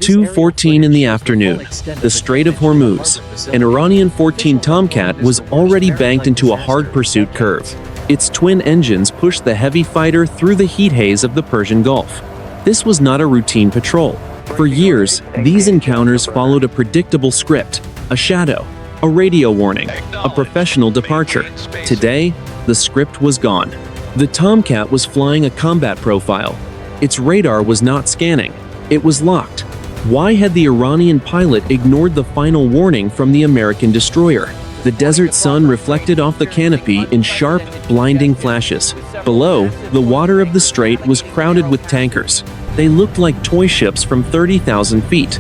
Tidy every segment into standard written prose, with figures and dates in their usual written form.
2:14 in the afternoon, the Strait of Hormuz, an Iranian F-14 Tomcat was already banked into a hard pursuit curve. Its twin engines pushed the heavy fighter through the heat haze of the Persian Gulf. This was not a routine patrol. For years, these encounters followed a predictable script: a shadow, a radio warning, a professional departure. Today, the script was gone. The Tomcat was flying a combat profile. Its radar was not scanning. It was locked. Why had the Iranian pilot ignored the final warning from the American destroyer? The desert sun reflected off the canopy in sharp, blinding flashes. Below, the water of the strait was crowded with tankers. They looked like toy ships from 30,000 feet.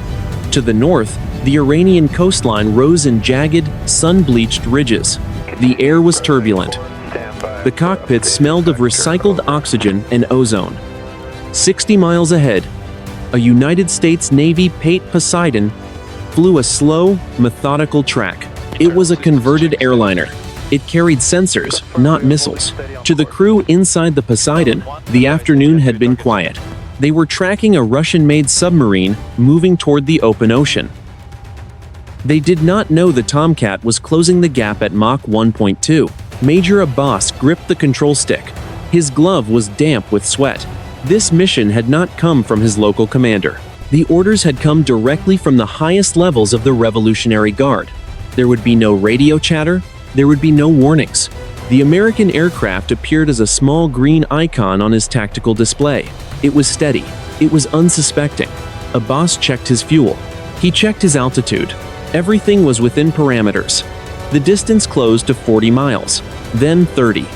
To the north, the Iranian coastline rose in jagged, sun-bleached ridges. The air was turbulent. The cockpit smelled of recycled oxygen and ozone. 60 miles ahead, a United States Navy P-8 Poseidon flew a slow, methodical track. It was a converted airliner. It carried sensors, not missiles. To the crew inside the Poseidon, the afternoon had been quiet. They were tracking a Russian-made submarine moving toward the open ocean. They did not know the Tomcat was closing the gap at Mach 1.2. Major Abbas gripped the control stick. His glove was damp with sweat. This mission had not come from his local commander. The orders had come directly from the highest levels of the Revolutionary Guard. There would be no radio chatter. There would be no warnings. The American aircraft appeared as a small green icon on his tactical display. It was steady. It was unsuspecting. Abbas checked his fuel. He checked his altitude. Everything was within parameters. The distance closed to 40 miles, then 30.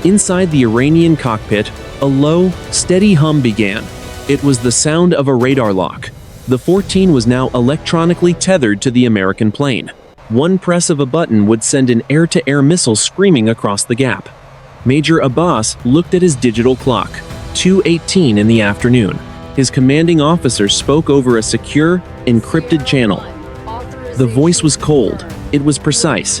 Inside the Iranian cockpit, a low, steady hum began. It was the sound of a radar lock. The F-14 was now electronically tethered to the American plane. One press of a button would send an air-to-air missile screaming across the gap. Major Abbas looked at his digital clock. 2:18 in the afternoon. His commanding officer spoke over a secure, encrypted channel. The voice was cold. It was precise.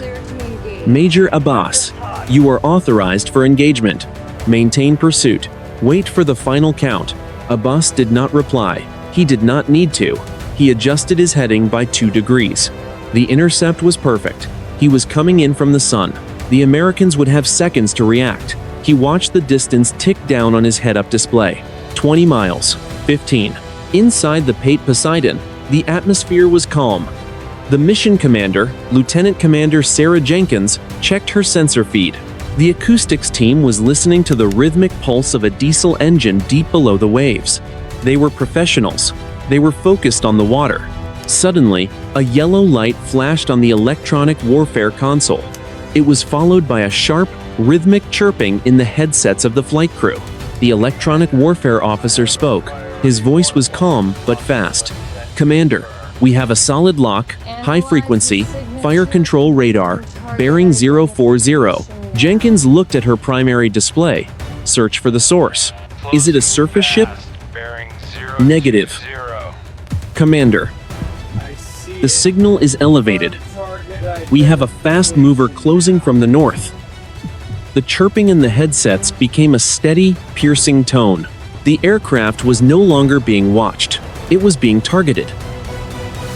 Major Abbas, you are authorized for engagement. Maintain pursuit. Wait for the final count. Abbas did not reply. He did not need to. He adjusted his heading by 2 degrees. The intercept was perfect. He was coming in from the sun. The Americans would have seconds to react. He watched the distance tick down on his head-up display. 20 miles. 15. Inside the P-8 Poseidon, the atmosphere was calm. The mission commander, Lieutenant Commander Sarah Jenkins, checked her sensor feed. The acoustics team was listening to the rhythmic pulse of a diesel engine deep below the waves. They were professionals. They were focused on the water. Suddenly, a yellow light flashed on the electronic warfare console. It was followed by a sharp, rhythmic chirping in the headsets of the flight crew. The electronic warfare officer spoke. His voice was calm but fast. "Commander, we have a solid lock, high-frequency, fire control radar, bearing 040. Jenkins looked at her primary display. Search for the source. Is it a surface ship? Negative. Commander, the signal is elevated. We have a fast mover closing from the north. The chirping in the headsets became a steady, piercing tone. The aircraft was no longer being watched. It was being targeted.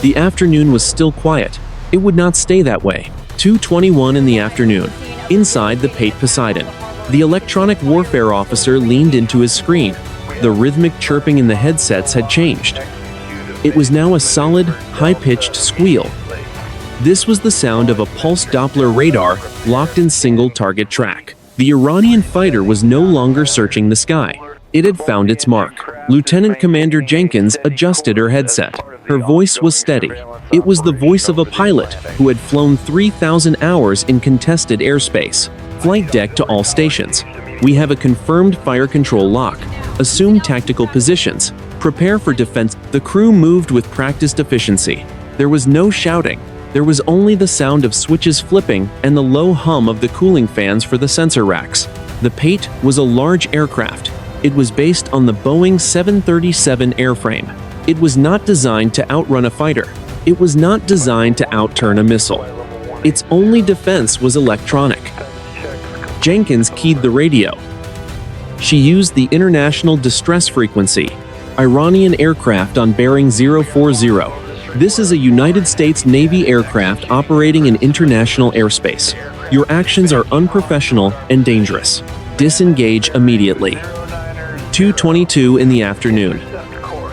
The afternoon was still quiet. It would not stay that way. 2:21 in the afternoon. Inside the P-8 Poseidon, the electronic warfare officer leaned into his screen. The rhythmic chirping in the headsets had changed. It was now a solid, high-pitched squeal. This was the sound of a pulse-Doppler radar locked in single-target track. The Iranian fighter was no longer searching the sky. It had found its mark. Lieutenant Commander Jenkins adjusted her headset. Her voice was steady. It was the voice of a pilot who had flown 3,000 hours in contested airspace. Flight deck to all stations. We have a confirmed fire control lock. Assume tactical positions. Prepare for defense. The crew moved with practiced efficiency. There was no shouting. There was only the sound of switches flipping and the low hum of the cooling fans for the sensor racks. The P-8 was a large aircraft. It was based on the Boeing 737 airframe. It was not designed to outrun a fighter. It was not designed to outturn a missile. Its only defense was electronic. Jenkins keyed the radio. She used the international distress frequency. Iranian aircraft on bearing 040. This is a United States Navy aircraft operating in international airspace. Your actions are unprofessional and dangerous. Disengage immediately. 2:22 in the afternoon.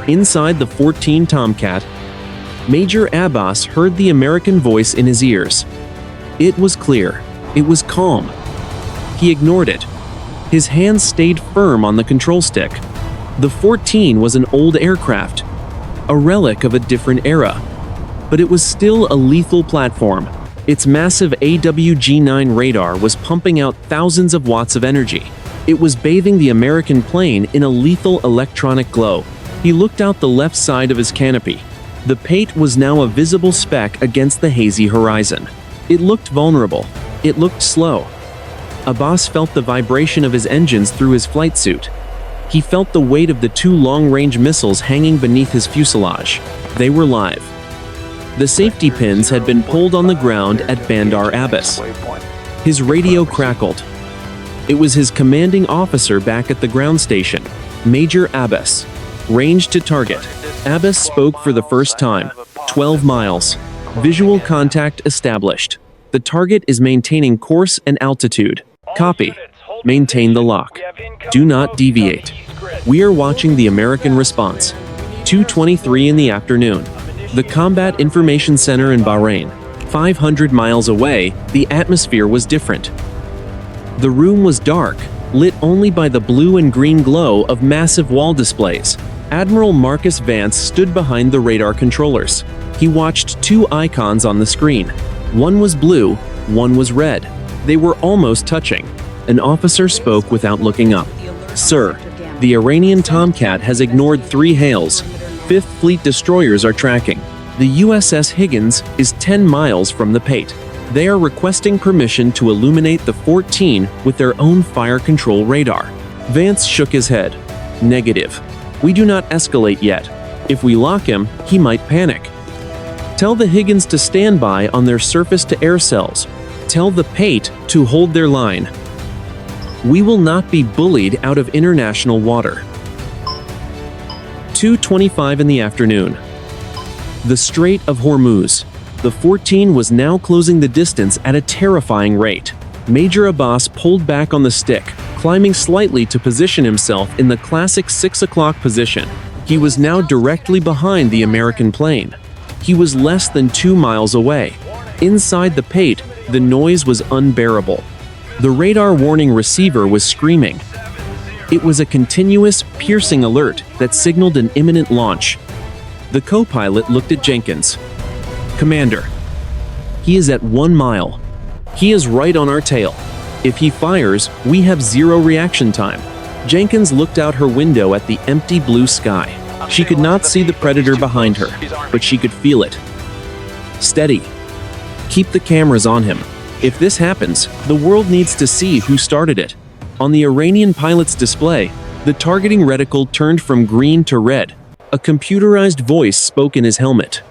Inside the F-14 Tomcat, Major Abbas heard the American voice in his ears. It was clear. It was calm. He ignored it. His hands stayed firm on the control stick. The F-14 was an old aircraft, a relic of a different era. But it was still a lethal platform. Its massive AWG-9 radar was pumping out thousands of watts of energy. It was bathing the American plane in a lethal electronic glow. He looked out the left side of his canopy. The P-8 was now a visible speck against the hazy horizon. It looked vulnerable. It looked slow. Abbas felt the vibration of his engines through his flight suit. He felt the weight of the two long-range missiles hanging beneath his fuselage. They were live. The safety pins had been pulled on the ground at Bandar Abbas. His radio crackled. It was his commanding officer back at the ground station, Major Abbas. Range to target. Abbas spoke for the first time. 12 miles. Visual contact established. The target is maintaining course and altitude. Copy. Maintain the lock. Do not deviate. We are watching the American response. 2:23 in the afternoon. The Combat Information Center in Bahrain. 500 miles away, the atmosphere was different. The room was dark, lit only by the blue and green glow of massive wall displays. Admiral Marcus Vance stood behind the radar controllers. He watched two icons on the screen. One was blue, one was red. They were almost touching. An officer spoke without looking up. Sir, the Iranian Tomcat has ignored 3 hails. 5th Fleet destroyers are tracking. The USS Higgins is 10 miles from the P-8. They are requesting permission to illuminate the F-14 with their own fire control radar. Vance shook his head. Negative. We do not escalate yet. If we lock him, he might panic. Tell the Higgins to stand by on their surface-to-air cells. Tell the P-8 to hold their line. We will not be bullied out of international water. 2:25 in the afternoon. The Strait of Hormuz. The F-14 was now closing the distance at a terrifying rate. Major Abbas pulled back on the stick, climbing slightly to position himself in the classic 6 o'clock position. He was now directly behind the American plane. He was less than 2 miles away. Inside the P-8, the noise was unbearable. The radar warning receiver was screaming. It was a continuous, piercing alert that signaled an imminent launch. The co-pilot looked at Jenkins. Commander, he is at 1 mile. He is right on our tail. If he fires, we have 0 reaction time. Jenkins looked out her window at the empty blue sky. She could not see the predator behind her, but she could feel it. Steady. Keep the cameras on him. If this happens, the world needs to see who started it. On the Iranian pilot's display, the targeting reticle turned from green to red. A computerized voice spoke in his helmet.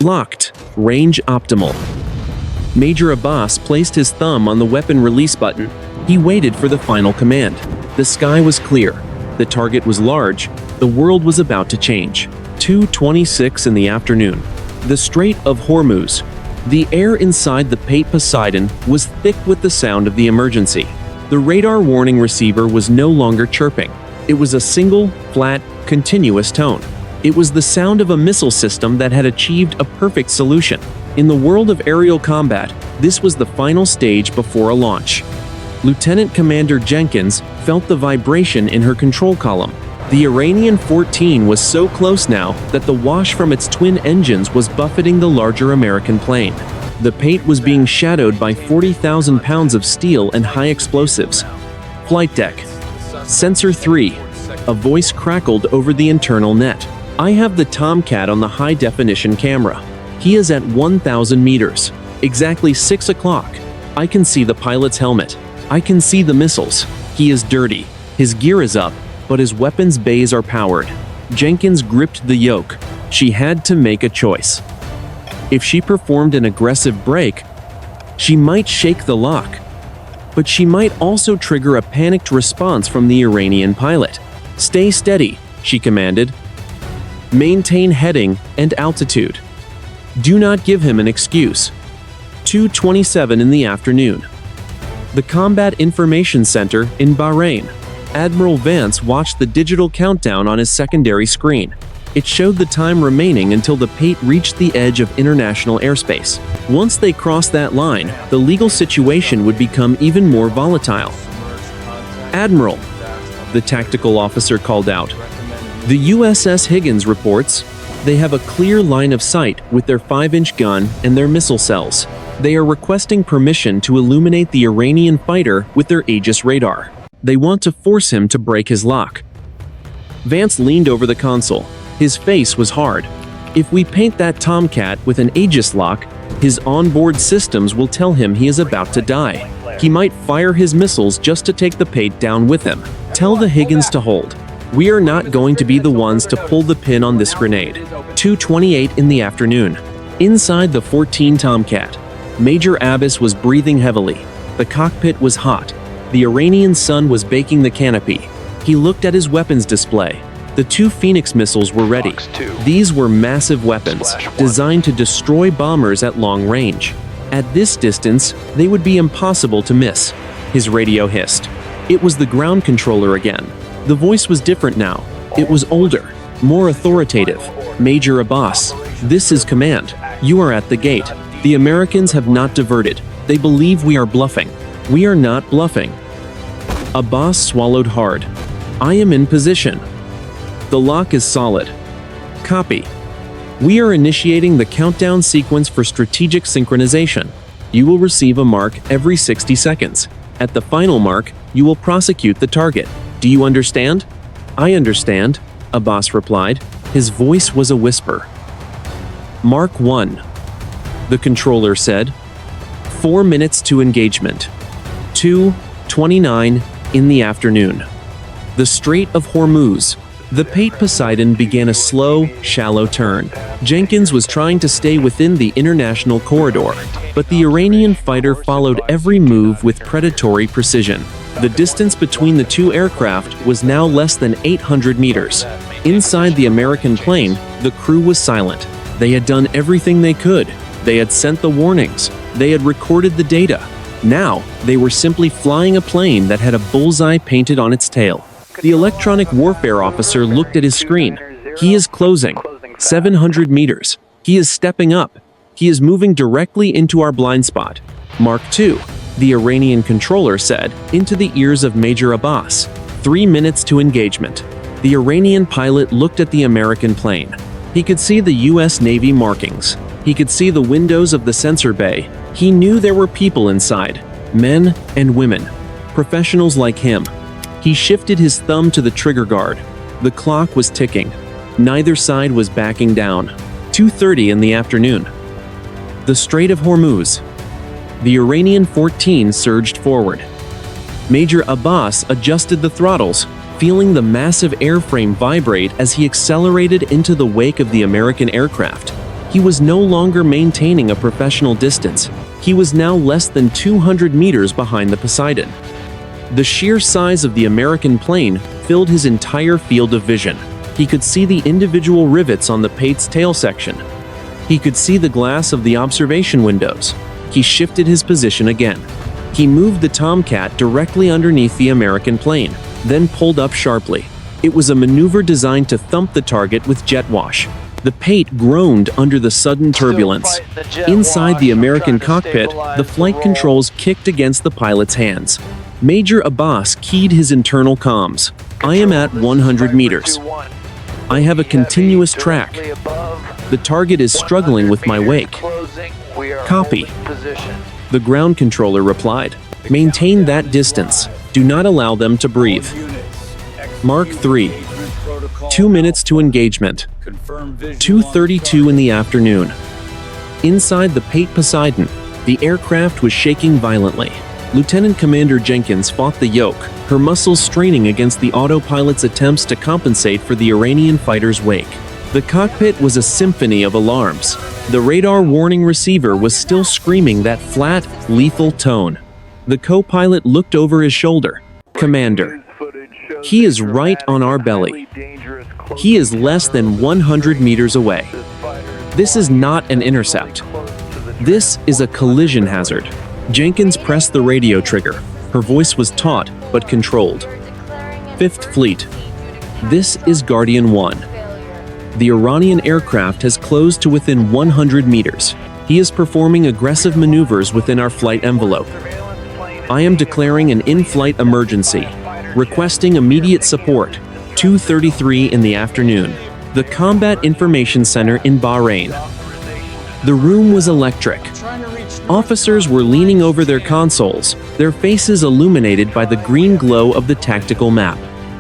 Locked. Range optimal. Major Abbas placed his thumb on the weapon release button. He waited for the final command. The sky was clear. The target was large. The world was about to change. 2:26 in the afternoon. The Strait of Hormuz. The air inside the P-8 Poseidon was thick with the sound of the emergency. The radar warning receiver was no longer chirping. It was a single, flat, continuous tone. It was the sound of a missile system that had achieved a perfect solution. In the world of aerial combat, this was the final stage before a launch. Lieutenant Commander Jenkins felt the vibration in her control column. The Iranian F-14 was so close now that the wash from its twin engines was buffeting the larger American plane. The P-8 was being shadowed by 40,000 pounds of steel and high explosives. Flight deck. Sensor 3. A voice crackled over the internal net. I have the Tomcat on the high-definition camera. He is at 1,000 meters. Exactly 6 o'clock. I can see the pilot's helmet. I can see the missiles. He is dirty. His gear is up, but his weapons bays are powered. Jenkins gripped the yoke. She had to make a choice. If she performed an aggressive break, she might shake the lock, but she might also trigger a panicked response from the Iranian pilot. Stay steady, she commanded. Maintain heading and altitude. Do not give him an excuse. 2:27 in the afternoon. The Combat Information Center in Bahrain. Admiral Vance watched the digital countdown on his secondary screen. It showed the time remaining until the P-8 reached the edge of international airspace. Once they crossed that line, the legal situation would become even more volatile. Admiral, the tactical officer called out. The USS Higgins reports, they have a clear line of sight with their 5-inch gun and their missile cells. They are requesting permission to illuminate the Iranian fighter with their Aegis radar. They want to force him to break his lock. Vance leaned over the console. His face was hard. If we paint that Tomcat with an Aegis lock, his onboard systems will tell him he is about to die. He might fire his missiles just to take the P-8 down with him. Tell the Higgins to hold. We are not going to be the ones to pull the pin on this grenade. 2:28 in the afternoon. Inside the F-14 Tomcat, Major Abbas was breathing heavily. The cockpit was hot. The Iranian sun was baking the canopy. He looked at his weapons display. The 2 Phoenix missiles were ready. These were massive weapons, designed to destroy bombers at long range. At this distance, they would be impossible to miss. His radio hissed. It was the ground controller again. The voice was different now. It was older, more authoritative. Major Abbas, this is command. You are at the gate. The Americans have not diverted. They believe we are bluffing. We are not bluffing. Abbas swallowed hard. I am in position. The lock is solid. Copy. We are initiating the countdown sequence for strategic synchronization. You will receive a mark every 60 seconds. At the final mark, you will prosecute the target. Do you understand? I understand, Abbas replied. His voice was a whisper. Mark 1. The controller said. 4 minutes to engagement. 2:29 in the afternoon. The Strait of Hormuz. The P-8 Poseidon began a slow, shallow turn. Jenkins was trying to stay within the international corridor, but the Iranian fighter followed every move with predatory precision. The distance between the 2 aircraft was now less than 800 meters. Inside the American plane, the crew was silent. They had done everything they could. They had sent the warnings. They had recorded the data. Now, they were simply flying a plane that had a bullseye painted on its tail. The electronic warfare officer looked at his screen. He is closing. 700 meters. He is stepping up. He is moving directly into our blind spot. Mark 2, the Iranian controller said, into the ears of Major Abbas. 3 minutes to engagement. The Iranian pilot looked at the American plane. He could see the U.S. Navy markings. He could see the windows of the sensor bay. He knew there were people inside, men and women, professionals like him. He shifted his thumb to the trigger guard. The clock was ticking. Neither side was backing down. 2:30 in the afternoon. The Strait of Hormuz. The Iranian F-14 surged forward. Major Abbas adjusted the throttles, feeling the massive airframe vibrate as he accelerated into the wake of the American aircraft. He was no longer maintaining a professional distance. He was now less than 200 meters behind the Poseidon. The sheer size of the American plane filled his entire field of vision. He could see the individual rivets on the P-8's tail section. He could see the glass of the observation windows. He shifted his position again. He moved the Tomcat directly underneath the American plane, then pulled up sharply. It was a maneuver designed to thump the target with jet wash. The P-8 groaned under the sudden turbulence. Inside the American cockpit, the flight controls kicked against the pilot's hands. Major Abbas keyed his internal comms. I am at 100 meters. I have a continuous track. The target is struggling with my wake. Copy. The ground controller replied. Maintain that distance. Do not allow them to breathe. Mark 3. 2 minutes to engagement. 2:32 in the afternoon. Inside the P-8 Poseidon, the aircraft was shaking violently. Lieutenant Commander Jenkins fought the yoke, her muscles straining against the autopilot's attempts to compensate for the Iranian fighter's wake. The cockpit was a symphony of alarms. The radar warning receiver was still screaming that flat, lethal tone. The co-pilot looked over his shoulder. Commander, he is right on our belly. He is less than 100 meters away. This is not an intercept. This is a collision hazard. Jenkins pressed the radio trigger. Her voice was taut but controlled. Fifth Fleet. This is Guardian 1. The Iranian aircraft has closed to within 100 meters. He is performing aggressive maneuvers within our flight envelope. I am declaring an in-flight emergency, requesting immediate support. 2:33 in the afternoon. The Combat Information Center in Bahrain. The room was electric. Officers were leaning over their consoles, their faces illuminated by the green glow of the tactical map.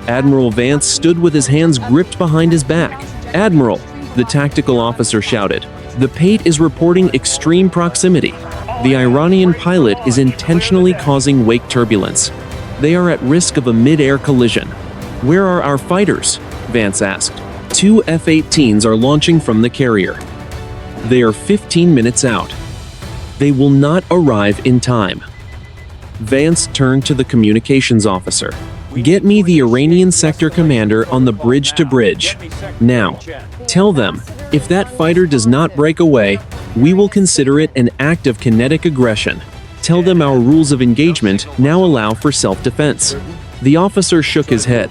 Admiral Vance stood with his hands gripped behind his back. "Admiral," the tactical officer shouted, "the P-8 is reporting extreme proximity. The Iranian pilot is intentionally causing wake turbulence. They are at risk of a mid-air collision." "Where are our fighters?" Vance asked. 2 F-18s are launching from the carrier. They are 15 minutes out. They will not arrive in time. Vance turned to the communications officer. "Get me the Iranian sector commander on the bridge-to-bridge. Now, tell them, if that fighter does not break away, we will consider it an act of kinetic aggression. Tell them our rules of engagement now allow for self-defense." The officer shook his head.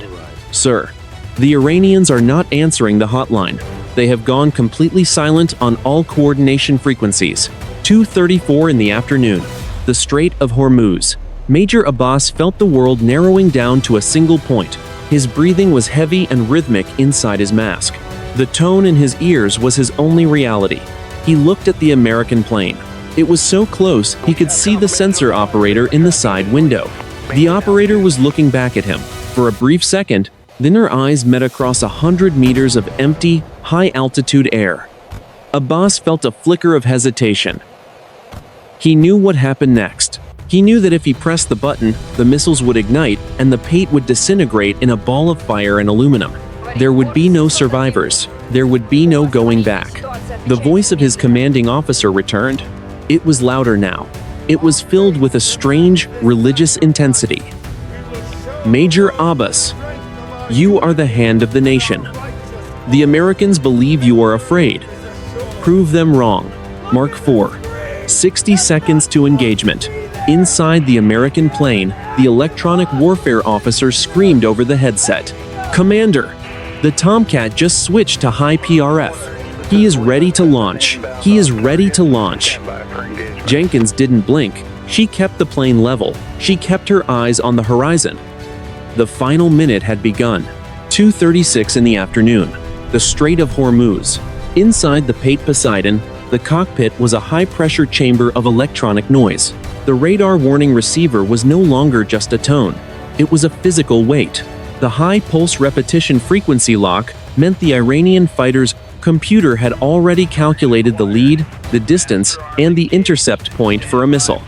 "Sir, the Iranians are not answering the hotline. They have gone completely silent on all coordination frequencies." 2:34 in the afternoon. The Strait of Hormuz. Major Abbas felt the world narrowing down to a single point. His breathing was heavy and rhythmic inside his mask. The tone in his ears was his only reality. He looked at the American plane. It was so close he could see the sensor operator in the side window. The operator was looking back at him. For a brief second, then her eyes met across 100 meters of empty, high-altitude air. Abbas felt a flicker of hesitation. He knew what happened next. He knew that if he pressed the button, the missiles would ignite and the P-8 would disintegrate in a ball of fire and aluminum. There would be no survivors. There would be no going back. The voice of his commanding officer returned. It was louder now. It was filled with a strange, religious intensity. "Major Abbas, you are the hand of the nation. The Americans believe you are afraid. Prove them wrong." Mark 4. 60 seconds to engagement. Inside the American plane, the electronic warfare officer screamed over the headset. "Commander, the Tomcat just switched to high PRF. He is ready to launch. He is ready to launch." Jenkins didn't blink. She kept the plane level. She kept her eyes on the horizon. The final minute had begun. 2:36 in the afternoon. The Strait of Hormuz. Inside the P-8 Poseidon, the cockpit was a high-pressure chamber of electronic noise. The radar warning receiver was no longer just a tone. It was a physical weight. The high pulse repetition frequency lock meant the Iranian fighter's computer had already calculated the lead, the distance, and the intercept point for a missile.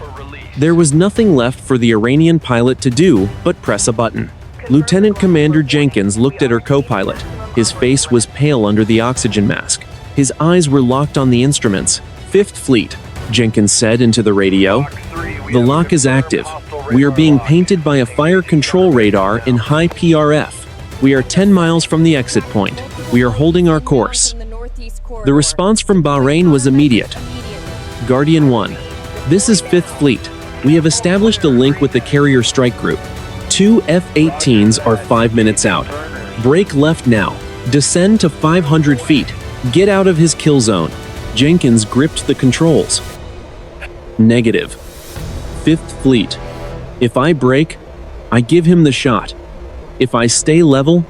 There was nothing left for the Iranian pilot to do but press a button. Lieutenant Commander Jenkins looked at her co-pilot. His face was pale under the oxygen mask. His eyes were locked on the instruments. "Fifth Fleet," Jenkins said into the radio. "The lock is active. We are being painted by a fire control radar in high PRF. We are 10 miles from the exit point. We are holding our course." The response from Bahrain was immediate. Guardian 1. This is Fifth Fleet. We have established a link with the carrier strike group. 2 F-18s are 5 minutes out. Break left now. Descend to 500 feet. Get out of his kill zone. Jenkins gripped the controls. Negative. Fifth Fleet. If I break, I give him the shot. If I stay level,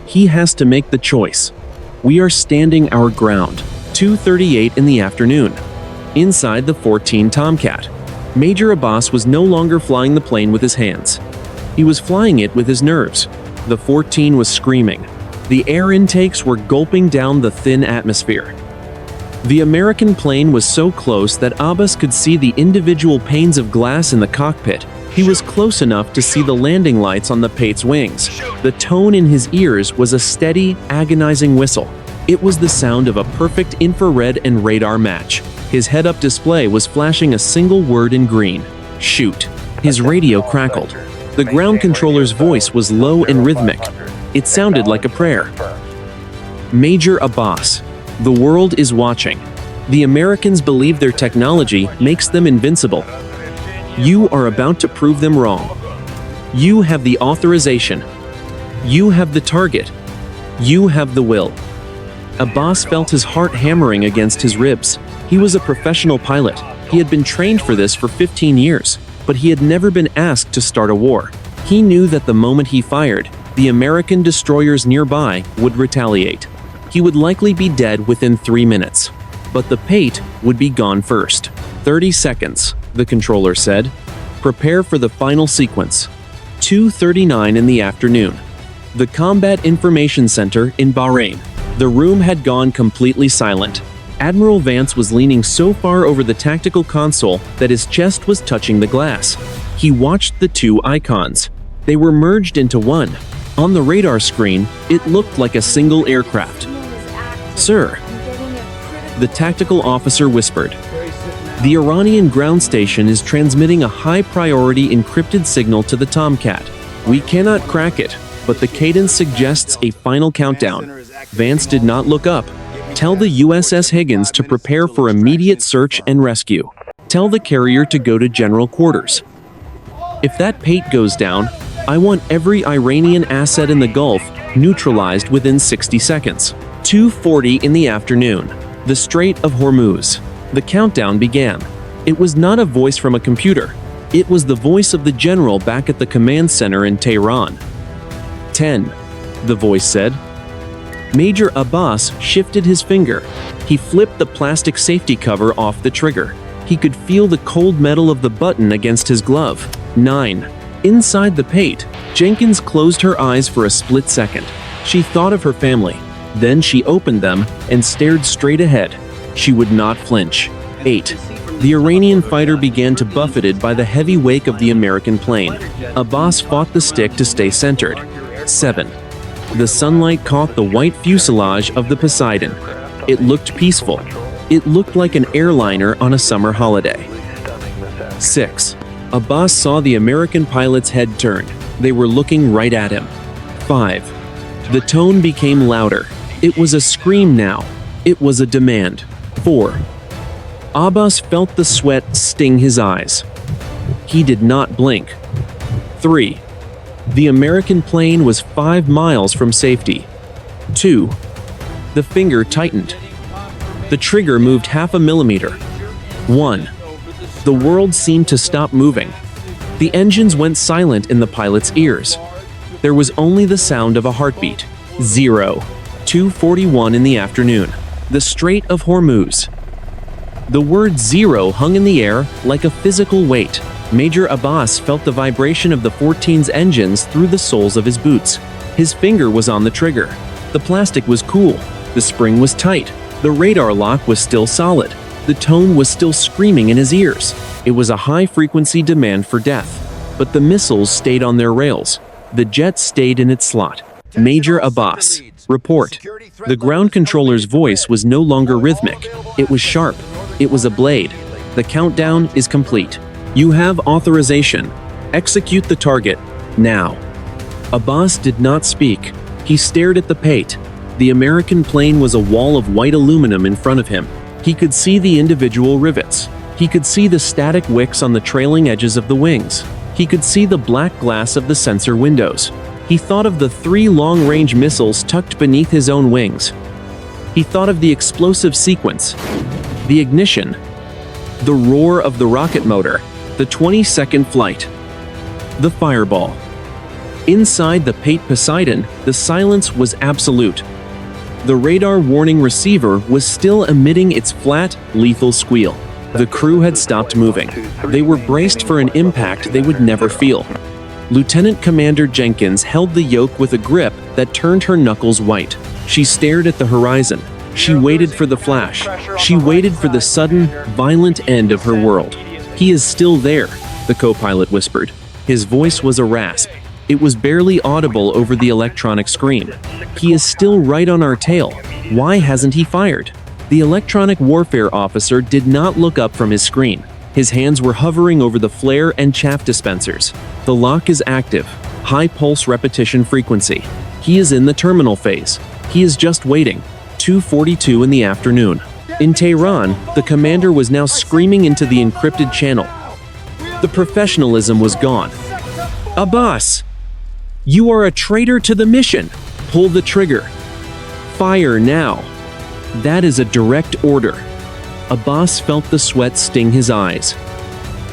he has to make the choice. We are standing our ground. 2:38 in the afternoon. Inside the F-14 Tomcat. Major Abbas was no longer flying the plane with his hands. He was flying it with his nerves. The F-14 was screaming. The air intakes were gulping down the thin atmosphere. The American plane was so close that Abbas could see the individual panes of glass in the cockpit. He was close enough to see the landing lights on the P-8's wings. The tone in his ears was a steady, agonizing whistle. It was the sound of a perfect infrared and radar match. His head-up display was flashing a single word in green: shoot. His radio crackled. The ground controller's voice was low and rhythmic. It sounded like a prayer. Major Abbas. The world is watching. The Americans believe their technology makes them invincible. You are about to prove them wrong. You have the authorization. You have the target. You have the will. Abbas felt his heart hammering against his ribs. He was a professional pilot. He had been trained for this for 15 years, but he had never been asked to start a war. He knew that the moment he fired, the American destroyers nearby would retaliate. He would likely be dead within 3 minutes. But the P-8 would be gone first. 30 seconds, the controller said. Prepare for the final sequence. 2:39 in the afternoon. The Combat Information Center in Bahrain. The room had gone completely silent. Admiral Vance was leaning so far over the tactical console that his chest was touching the glass. He watched the two icons. They were merged into one. On the radar screen, it looked like a single aircraft. "Sir," the tactical officer whispered, "the Iranian ground station is transmitting a high-priority encrypted signal to the Tomcat. We cannot crack it, but the cadence suggests a final countdown." Vance did not look up. "Tell the USS Higgins to prepare for immediate search and rescue. Tell the carrier to go to general quarters. If that P-8 goes down, I want every Iranian asset in the Gulf neutralized within 60 seconds. 2:40 in the afternoon. The Strait of Hormuz. The countdown began. It was not a voice from a computer. It was the voice of the general back at the command center in Tehran. 10, the voice said. Major Abbas shifted his finger. He flipped the plastic safety cover off the trigger. He could feel the cold metal of the button against his glove. 9. Inside the P-8, Jenkins closed her eyes for a split second. She thought of her family. Then she opened them and stared straight ahead. She would not flinch. 8. The Iranian fighter began to buffeted by the heavy wake of the American plane. Abbas fought the stick to stay centered. 7. The sunlight caught the white fuselage of the Poseidon. It looked peaceful. It looked like an airliner on a summer holiday. 6. Abbas saw the American pilot's head turn. They were looking right at him. 5. The tone became louder. It was a scream now. It was a demand. 4. Abbas felt the sweat sting his eyes. He did not blink. 3. The American plane was 5 miles from safety. 2. The finger tightened. The trigger moved half a millimeter. 1. The world seemed to stop moving. The engines went silent in the pilot's ears. There was only the sound of a heartbeat. 0. 2:41 in the afternoon. The Strait of Hormuz. The word zero hung in the air like a physical weight. Major Abbas felt the vibration of the F-14's engines through the soles of his boots. His finger was on the trigger. The plastic was cool. The spring was tight. The radar lock was still solid. The tone was still screaming in his ears. It was a high-frequency demand for death. But the missiles stayed on their rails. The jet stayed in its slot. Major Abbas, report. The ground controller's voice was no longer rhythmic. It was sharp. It was a blade. The countdown is complete. You have authorization. Execute the target, now. Abbas did not speak. He stared at the P-8. The American plane was a wall of white aluminum in front of him. He could see the individual rivets. He could see the static wicks on the trailing edges of the wings. He could see the black glass of the sensor windows. He thought of the 3 long-range missiles tucked beneath his own wings. He thought of the explosive sequence, the ignition, the roar of the rocket motor, the 20-second flight, the fireball. Inside the P-8 Poseidon, the silence was absolute. The radar warning receiver was still emitting its flat, lethal squeal. The crew had stopped moving. They were braced for an impact they would never feel. Lieutenant Commander Jenkins held the yoke with a grip that turned her knuckles white. She stared at the horizon. She waited for the flash. She waited for the sudden, violent end of her world. "He is still there," the co-pilot whispered. His voice was a rasp. It was barely audible over the electronic screen. "He is still right on our tail. Why hasn't he fired?" The electronic warfare officer did not look up from his screen. His hands were hovering over the flare and chaff dispensers. The lock is active. High pulse repetition frequency. He is in the terminal phase. He is just waiting. 2:42 in the afternoon. In Tehran, the commander was now screaming into the encrypted channel. The professionalism was gone. Abbas! You are a traitor to the mission! Pull the trigger. Fire now. That is a direct order. Abbas felt the sweat sting his eyes.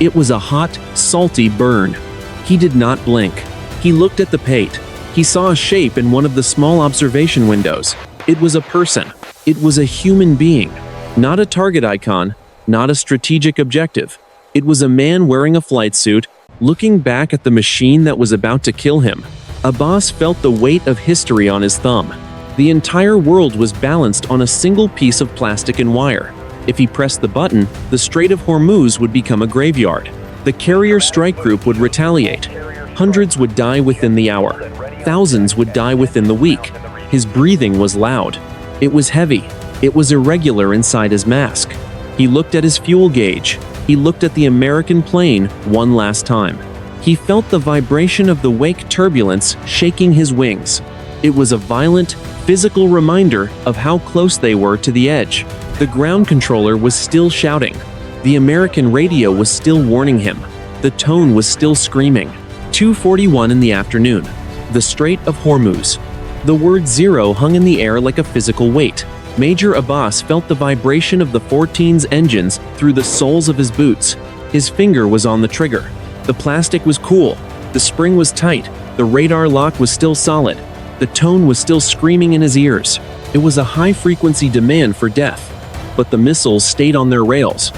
It was a hot, salty burn. He did not blink. He looked at the P-8. He saw a shape in one of the small observation windows. It was a person. It was a human being. Not a target icon, not a strategic objective. It was a man wearing a flight suit, looking back at the machine that was about to kill him. Abbas felt the weight of history on his thumb. The entire world was balanced on a single piece of plastic and wire. If he pressed the button, the Strait of Hormuz would become a graveyard. The carrier strike group would retaliate. Hundreds would die within the hour. Thousands would die within the week. His breathing was loud. It was heavy. It was irregular inside his mask. He looked at his fuel gauge. He looked at the American plane one last time. He felt the vibration of the wake turbulence shaking his wings. It was a violent, physical reminder of how close they were to the edge. The ground controller was still shouting. The American radio was still warning him. The tone was still screaming. 2:41 in the afternoon. The Strait of Hormuz. The word zero hung in the air like a physical weight. Major Abbas felt the vibration of the F-14's engines through the soles of his boots. His finger was on the trigger. The plastic was cool. The spring was tight. The radar lock was still solid. The tone was still screaming in his ears. It was a high-frequency demand for death. But the missiles stayed on their rails.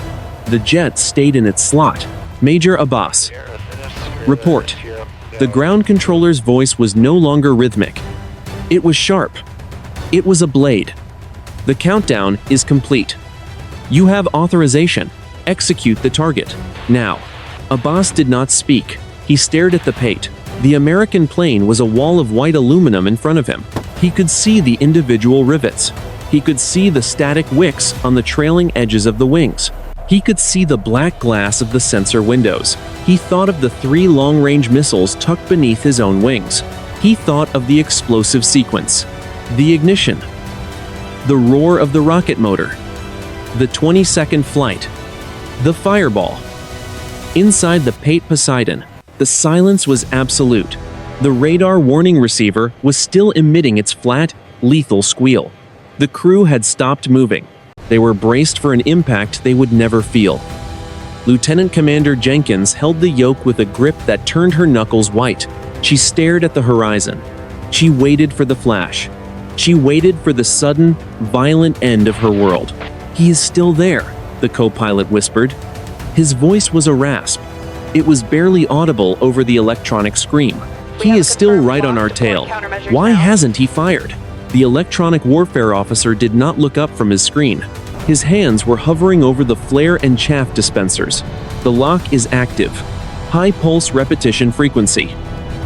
The jet stayed in its slot. Major Abbas. Report. The ground controller's voice was no longer rhythmic. It was sharp. It was a blade. The countdown is complete. You have authorization. Execute the target. Now. Abbas did not speak. He stared at the P-8. The American plane was a wall of white aluminum in front of him. He could see the individual rivets. He could see the static wicks on the trailing edges of the wings. He could see the black glass of the sensor windows. He thought of the 3 long-range missiles tucked beneath his own wings. He thought of the explosive sequence. The ignition. The roar of the rocket motor. The 20-second flight. The fireball. Inside the P-8 Poseidon, the silence was absolute. The radar warning receiver was still emitting its flat, lethal squeal. The crew had stopped moving. They were braced for an impact they would never feel. Lieutenant Commander Jenkins held the yoke with a grip that turned her knuckles white. She stared at the horizon. She waited for the flash. She waited for the sudden, violent end of her world. "He is still there," the co-pilot whispered. His voice was a rasp. It was barely audible over the electronic scream. "He is still right on our tail. Why hasn't he fired?" The electronic warfare officer did not look up from his screen. His hands were hovering over the flare and chaff dispensers. The lock is active. High pulse repetition frequency.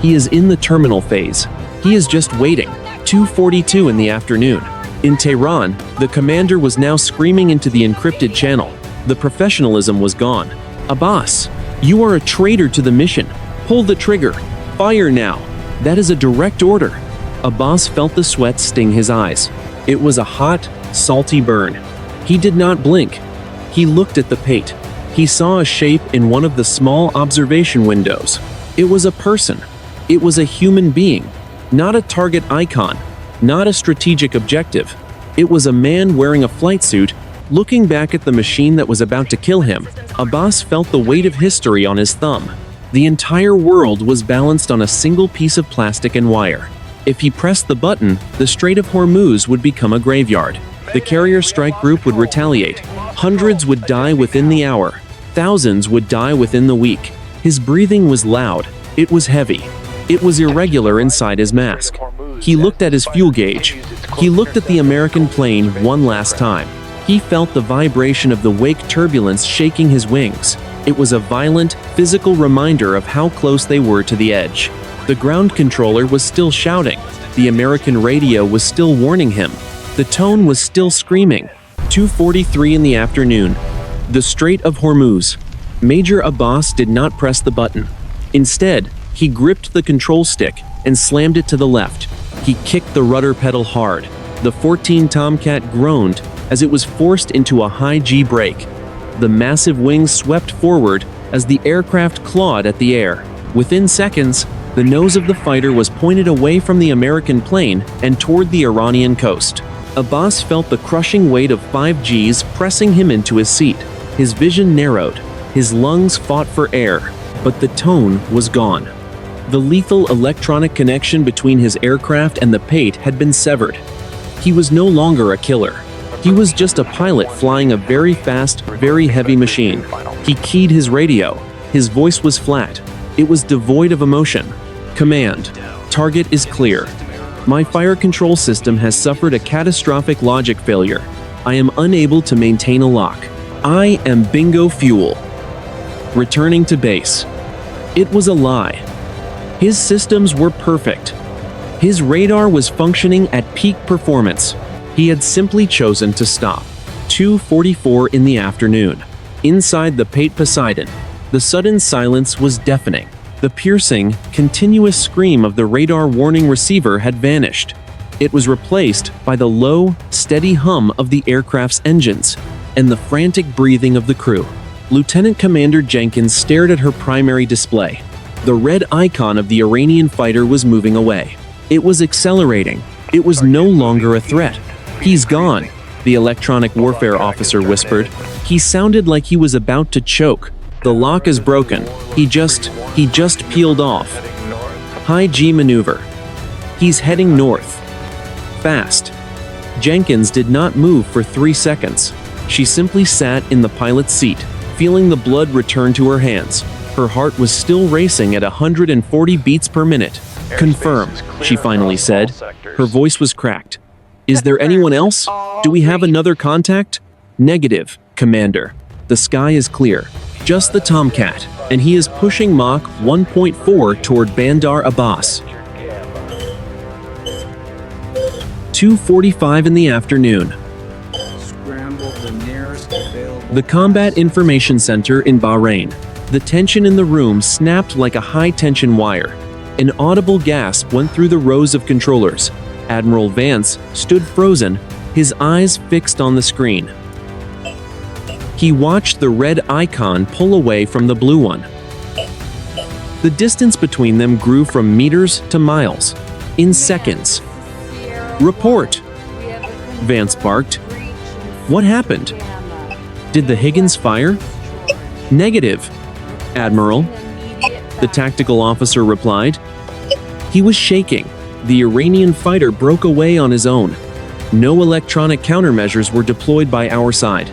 He is in the terminal phase. He is just waiting. 2:42 in the afternoon. In Tehran, the commander was now screaming into the encrypted channel. The professionalism was gone. "Abbas, you are a traitor to the mission. Pull the trigger. Fire now. That is a direct order." Abbas felt the sweat sting his eyes. It was a hot, salty burn. He did not blink. He looked at the P-8. He saw a shape in one of the small observation windows. It was a person. It was a human being. Not a target icon. Not a strategic objective. It was a man wearing a flight suit, looking back at the machine that was about to kill him. Abbas felt the weight of history on his thumb. The entire world was balanced on a single piece of plastic and wire. If he pressed the button, the Strait of Hormuz would become a graveyard. The carrier strike group would retaliate. Hundreds would die within the hour. Thousands would die within the week. His breathing was loud. It was heavy. It was irregular inside his mask. He looked at his fuel gauge. He looked at the American plane one last time. He felt the vibration of the wake turbulence shaking his wings. It was a violent, physical reminder of how close they were to the edge. The ground controller was still shouting. The American radio was still warning him. The tone was still screaming. 2:43 in the afternoon. The Strait of Hormuz. Major Abbas did not press the button. Instead, he gripped the control stick and slammed it to the left. He kicked the rudder pedal hard. The 14 Tomcat groaned as it was forced into a high G brake. The massive wings swept forward as the aircraft clawed at the air. Within seconds, the nose of the fighter was pointed away from the American plane and toward the Iranian coast. Abbas felt the crushing weight of 5 Gs pressing him into his seat. His vision narrowed. His lungs fought for air, but the tone was gone. The lethal electronic connection between his aircraft and the P-8 had been severed. He was no longer a killer. He was just a pilot flying a very fast, very heavy machine. He keyed his radio. His voice was flat. It was devoid of emotion. Command. Target is clear. My fire control system has suffered a catastrophic logic failure. I am unable to maintain a lock. I am bingo fuel. Returning to base. It was a lie. His systems were perfect. His radar was functioning at peak performance. He had simply chosen to stop. 2:44 in the afternoon. Inside the P-8 Poseidon, the sudden silence was deafening. The piercing, continuous scream of the radar warning receiver had vanished. It was replaced by the low, steady hum of the aircraft's engines and the frantic breathing of the crew. Lieutenant Commander Jenkins stared at her primary display. The red icon of the Iranian fighter was moving away. It was accelerating. It was no longer a threat. "He's gone," the electronic warfare officer whispered. He sounded like he was about to choke. "The lock is broken. He just peeled off." High G maneuver. "He's heading north. Fast." Jenkins did not move for 3 seconds. She simply sat in the pilot's seat, feeling the blood return to her hands. Her heart was still racing at 140 beats per minute. "Confirm," she finally said. Her voice was cracked. "Is there anyone else? Do we have another contact?" "Negative, Commander. The sky is clear. Just the Tomcat, and he is pushing Mach 1.4 toward Bandar Abbas." 2:45 in the afternoon. The Combat Information Center in Bahrain. The tension in the room snapped like a high-tension wire. An audible gasp went through the rows of controllers. Admiral Vance stood frozen, his eyes fixed on the screen. He watched the red icon pull away from the blue one. The distance between them grew from meters to miles. In seconds. "Report!" Vance barked. "What happened? Did the Higgins fire?" "Negative, Admiral," the tactical officer replied. He was shaking. The Iranian fighter broke away on his own. No electronic countermeasures were deployed by our side.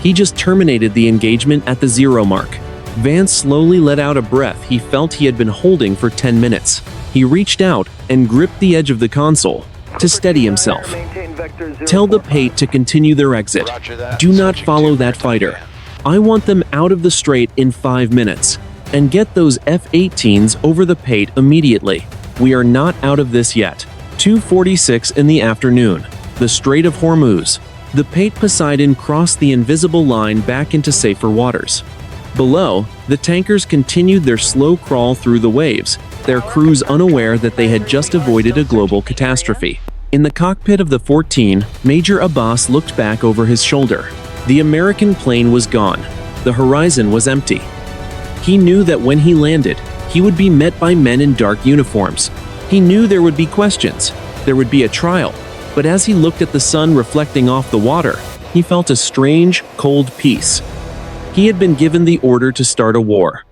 He just terminated the engagement at the 0 mark. Vance slowly let out a breath he felt he had been holding for 10 minutes. He reached out and gripped the edge of the console to steady himself. "Tell the P-8 to continue their exit. Do not follow that fighter. I want them out of the strait in 5 minutes. And get those F-18s over the P-8 immediately. We are not out of this yet." 2:46 in the afternoon. The Strait of Hormuz. The P-8 Poseidon crossed the invisible line back into safer waters. Below, the tankers continued their slow crawl through the waves, their crews unaware that they had just avoided a global catastrophe. In the cockpit of the 14, Major Abbas looked back over his shoulder. The American plane was gone. The horizon was empty. He knew that when he landed, he would be met by men in dark uniforms. He knew there would be questions. There would be a trial. But as he looked at the sun reflecting off the water, he felt a strange, cold peace. He had been given the order to start a war.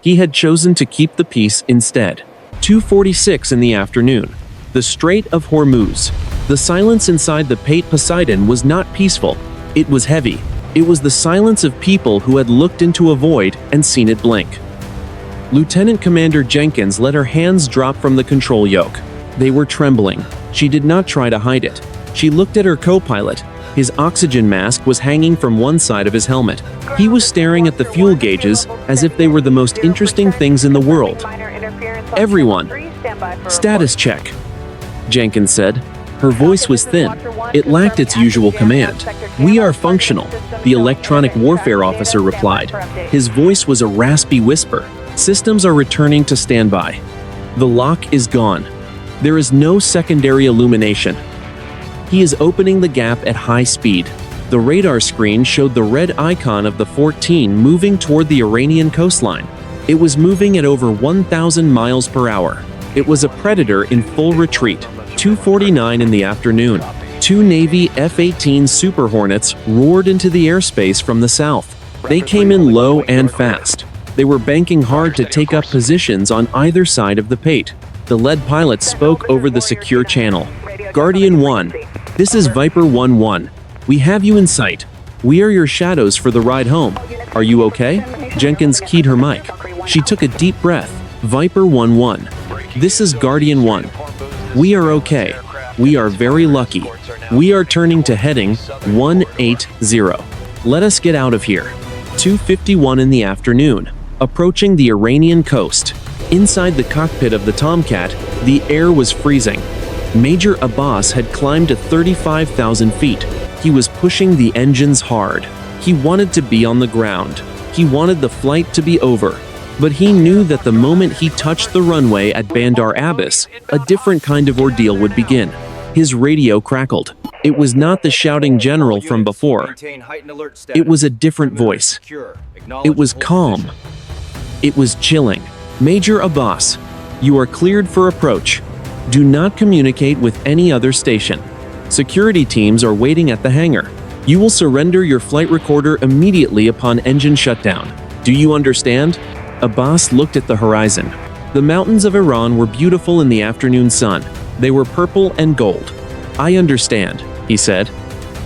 He had chosen to keep the peace instead. 2:46 in the afternoon. The Strait of Hormuz. The silence inside the P-8 Poseidon was not peaceful. It was heavy. It was the silence of people who had looked into a void and seen it blink. Lieutenant Commander Jenkins let her hands drop from the control yoke. They were trembling. She did not try to hide it. She looked at her co-pilot. His oxygen mask was hanging from one side of his helmet. He was staring at the fuel gauges as if they were the most interesting things in the world. "Everyone, status check," Jenkins said. Her voice was thin. It lacked its usual command. "We are functional," the electronic warfare officer replied. His voice was a raspy whisper. "Systems are returning to standby. The lock is gone. There is no secondary illumination." He is opening the gap at high speed. The radar screen showed the red icon of the 14 moving toward the Iranian coastline. It was moving at over 1,000 miles per hour. It was a Predator in full retreat. 2:49 in the afternoon. Two Navy F-18 Super Hornets roared into the airspace from the south. They came in low and fast. They were banking hard to take up positions on either side of the P-8. The lead pilot spoke over the secure channel. Guardian 1, this is Viper 1-1. We have you in sight. We are your shadows for the ride home. Are you okay? Jenkins keyed her mic. She took a deep breath. Viper 1-1. This is Guardian 1. We are okay. We are very lucky. We are turning to heading 180. Let us get out of here. 2:51 in the afternoon. Approaching the Iranian coast. Inside the cockpit of the Tomcat, the air was freezing. Major Abbas had climbed to 35,000 feet. He was pushing the engines hard. He wanted to be on the ground. He wanted the flight to be over. But he knew that the moment he touched the runway at Bandar Abbas, a different kind of ordeal would begin. His radio crackled. It was not the shouting general from before. It was a different voice. It was calm. It was chilling. Major Abbas, you are cleared for approach. Do not communicate with any other station. Security teams are waiting at the hangar. You will surrender your flight recorder immediately upon engine shutdown. Do you understand? Abbas looked at the horizon. The mountains of Iran were beautiful in the afternoon sun. They were purple and gold. I understand, he said.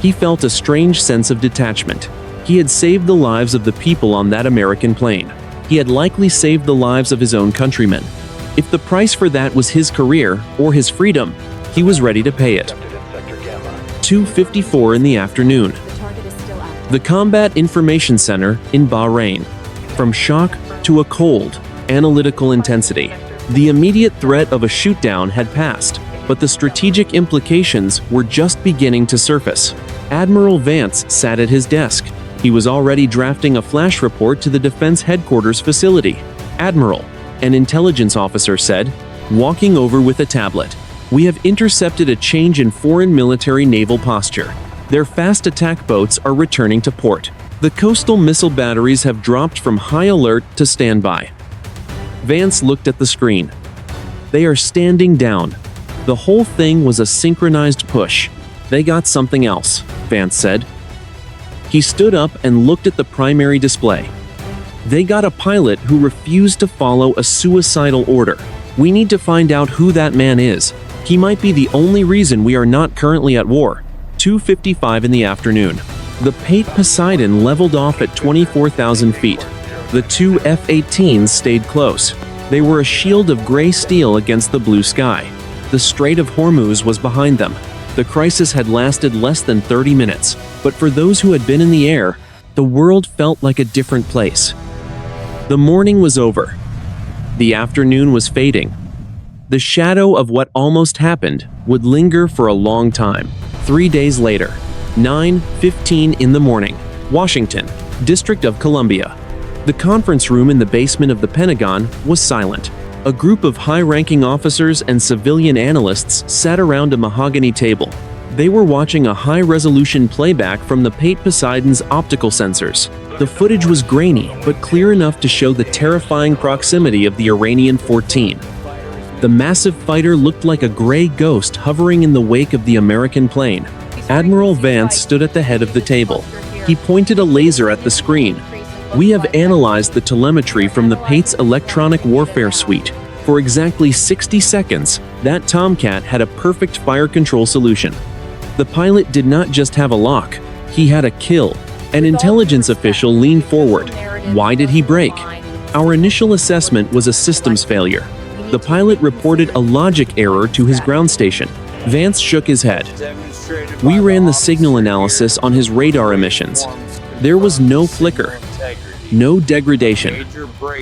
He felt a strange sense of detachment. He had saved the lives of the people on that American plane. He had likely saved the lives of his own countrymen. If the price for that was his career or his freedom, he was ready to pay it. 2:54 in the afternoon. The Combat Information Center in Bahrain. From shock to a cold, analytical intensity. The immediate threat of a shootdown had passed, but the strategic implications were just beginning to surface. Admiral Vance sat at his desk. He was already drafting a flash report to the Defense Headquarters facility. Admiral, an intelligence officer said, walking over with a tablet. We have intercepted a change in foreign military naval posture. Their fast attack boats are returning to port. The coastal missile batteries have dropped from high alert to standby. Vance looked at the screen. They are standing down. The whole thing was a synchronized push. They got something else, Vance said. He stood up and looked at the primary display. They got a pilot who refused to follow a suicidal order. We need to find out who that man is. He might be the only reason we are not currently at war. 2:55 in the afternoon. The P-8 Poseidon leveled off at 24,000 feet. The two F-18s stayed close. They were a shield of gray steel against the blue sky. The Strait of Hormuz was behind them. The crisis had lasted less than 30 minutes, but for those who had been in the air, the world felt like a different place. The morning was over. The afternoon was fading. The shadow of what almost happened would linger for a long time. 3 days later, 9:15 in the morning, Washington, District of Columbia. The conference room in the basement of the Pentagon was silent. A group of high-ranking officers and civilian analysts sat around a mahogany table. They were watching a high-resolution playback from the P-8 Poseidon's optical sensors. The footage was grainy, but clear enough to show the terrifying proximity of the Iranian F-14. The massive fighter looked like a gray ghost hovering in the wake of the American plane. Admiral Vance stood at the head of the table. He pointed a laser at the screen. We have analyzed the telemetry from the P-8's electronic warfare suite. For exactly 60 seconds, that Tomcat had a perfect fire control solution. The pilot did not just have a lock, he had a kill. An intelligence official leaned forward. Why did he break? Our initial assessment was a systems failure. The pilot reported a logic error to his ground station. Vance shook his head. We ran the signal analysis on his radar emissions. There was no flicker, no degradation.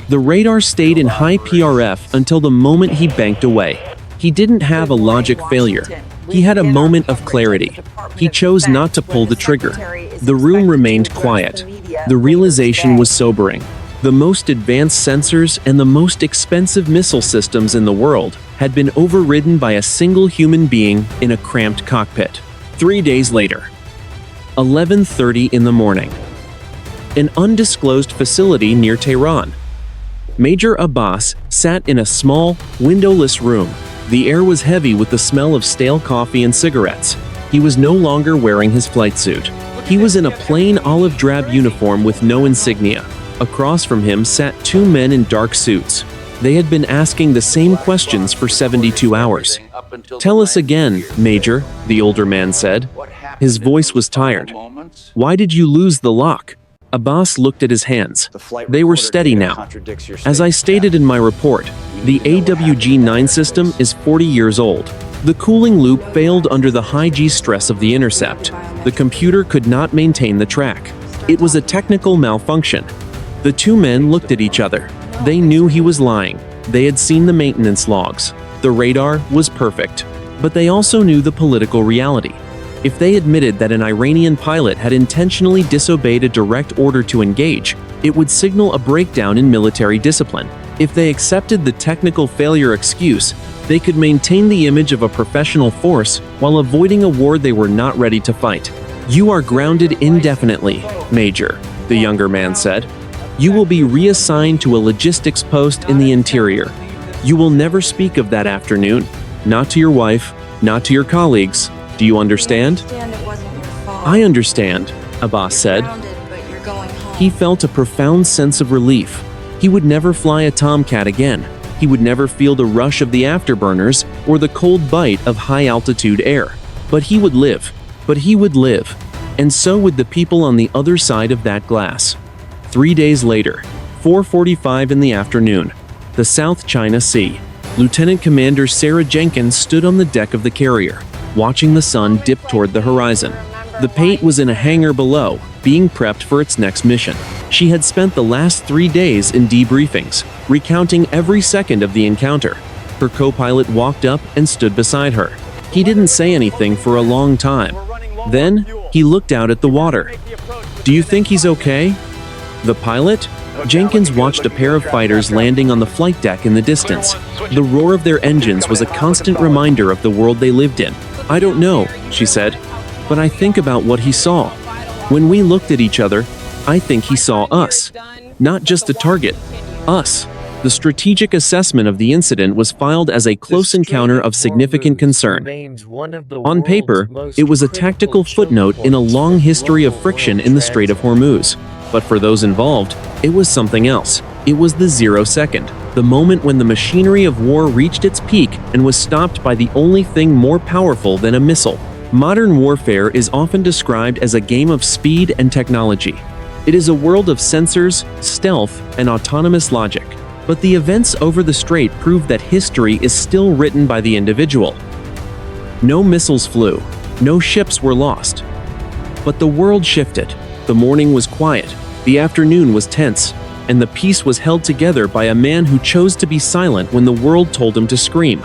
The radar stayed in high PRF until the moment he banked away. He didn't have a logic failure. He had a moment of clarity. He chose not to pull the trigger. The room remained quiet. The realization was sobering. The most advanced sensors and the most expensive missile systems in the world had been overridden by a single human being in a cramped cockpit. 3 days later, 11:30 in the morning. An undisclosed facility near Tehran. Major Abbas sat in a small, windowless room. The air was heavy with the smell of stale coffee and cigarettes. He was no longer wearing his flight suit. He was in a plain olive drab uniform with no insignia. Across from him sat two men in dark suits. They had been asking the same questions for 72 hours. "Tell us again, Major," the older man said. His voice was tired. "Why did you lose the lock?" Abbas looked at his hands. They were steady now. "As I stated in my report, the AWG-9 system is 40 years old. The cooling loop failed under the high G stress of the intercept. The computer could not maintain the track. It was a technical malfunction." The two men looked at each other. They knew he was lying. They had seen the maintenance logs. The radar was perfect. But they also knew the political reality. If they admitted that an Iranian pilot had intentionally disobeyed a direct order to engage, it would signal a breakdown in military discipline. If they accepted the technical failure excuse, they could maintain the image of a professional force while avoiding a war they were not ready to fight. "You are grounded indefinitely, Major," the younger man said. "You will be reassigned to a logistics post in the interior. You will never speak of that afternoon. Not to your wife, not to your colleagues. Do you understand?" "I understand," Abbas said. He felt a profound sense of relief. He would never fly a Tomcat again. He would never feel the rush of the afterburners or the cold bite of high-altitude air. But he would live. But he would live. And so would the people on the other side of that glass. 3 days later, 4:45 in the afternoon, the South China Sea. Lieutenant Commander Sarah Jenkins stood on the deck of the carrier, watching the sun dip toward the horizon. The P-8 was in a hangar below, being prepped for its next mission. She had spent the last 3 days in debriefings, recounting every second of the encounter. Her co-pilot walked up and stood beside her. He didn't say anything for a long time. Then, he looked out at the water. "Do you think he's okay?" The pilot? Jenkins watched a pair of fighters landing on the flight deck in the distance. The roar of their engines was a constant reminder of the world they lived in. "I don't know," she said, "but I think about what he saw. When we looked at each other, I think he saw us. Not just a target. Us." The strategic assessment of the incident was filed as a close encounter of significant concern. On paper, it was a tactical footnote in a long history of friction in the Strait of Hormuz. But for those involved, it was something else. It was the 0 second, the moment when the machinery of war reached its peak and was stopped by the only thing more powerful than a missile. Modern warfare is often described as a game of speed and technology. It is a world of sensors, stealth, and autonomous logic. But the events over the strait prove that history is still written by the individual. No missiles flew, no ships were lost. But the world shifted. The morning was quiet, the afternoon was tense, and the peace was held together by a man who chose to be silent when the world told him to scream.